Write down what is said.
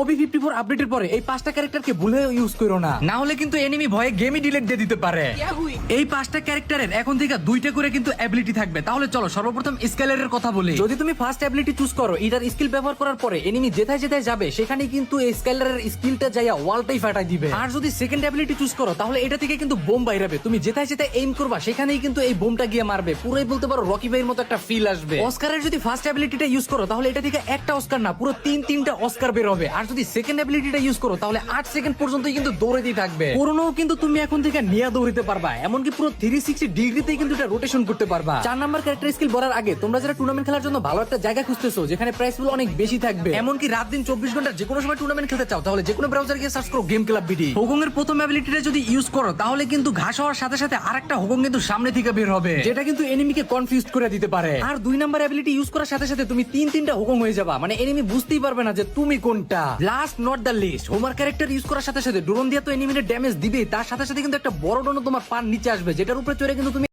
OB54 আপডেটের পরে এই 5টা ক্যারেক্টারকে ভুলে ইউজ করো না হলে কিন্তু এনিমি ভয়ে গেমই ডিলিট দিয়ে দিতে পারে। এই 5টা ক্যারেক্টারের এখন থেকে 2টা করে কিন্তু অ্যাবিলিটি থাকবে। তাহলে চলো সর্বপ্রথম স্কেলারের কথা বলি। যদি তুমি ফার্স্ট অ্যাবিলিটি চুজ করো, এটার স্কিল ব্যবহার করার পরে এনিমি যেথায় যেথায় যাবে সেখানে কিন্তু এই স্কেলারের স্কিলটা যাইয়া ওয়ালটাই ফাটাই দিবে। আর যদি সেকেন্ড অ্যাবিলিটি চুজ করো তাহলে এটা থেকে কিন্তু বোম বাইরাবে, তুমি যেথায় যেথায় এইম করবা সেখানেই কিন্তু এই বোমটা গিয়ে মারবে। পুরোই বলতে পারো রকি ভাইয়ের মতো একটা ফিল আসবে। অস্কারের যদি ফার্স্ট অ্যাবিলিটিটা ইউজ করো তাহলে এটা থেকে একটা অস্কার না পুরো তিনটা অস্কার বের হবে। আর যদি সেকেন্ড অ্যাবিলিটিটা ইউজ করো তাহলে 8 সেকেন্ড পর্যন্ত কিন্তু দৌড়াতেই থাকবে। পুরোনো কিন্তু তুমি এখন থেকে নিয়ে দৌড়িতে পারবা, এমনকি পুরো 360 ডিগ্রিতেই কিন্তু এটা রোটেশন করতে পারবা। 4 নাম্বার ক্যারেক্টার স্কিল বলার আগে তোমরা যারা টুর্নামেন্ট খেলার জন্য ভালো একটা জায়গা খুঁজতেছো যেখানে প্রাইস পুল অনেক বেশি থাকবে, এমনকি রাত দিন 24 ঘন্টা যে কোনো সময় টুর্নামেন্ট খেলতে চাও, তাহলে যে কোনো ব্রাউজারে গিয়ে সার্চ করো গেম ক্লাব বিডি। হোগং এর প্রথম অ্যাবিলিটিটা যদি ইউজ করো তাহলে কিন্তু ঘাস হওয়ার সাথে সাথে আরেকটা হোগং কিন্তু সামনে থেকে বের হবে, যেটা কিন্তু এনিমিকে কনফিউজ করে দিতে পারে। আর 2 নাম্বার অ্যাবিলিটি ইউজ করার সাথে সাথে তুমি তিনটা হোগং হয়ে যাবা, মানে এনিমি বুঝতেই পারবে না যে তুমি কোনটা। Last not the least, Homer character use করার সাথে সাথে ড্রোন দিয়ে তো এনিমিকে ড্যামেজ দিবেই, তার সাথে সাথে কিন্তু একটা বড় ড্রোন তোমার পার নিচে আসবে, যেটার উপরে চড়ে কিন্তু তুমি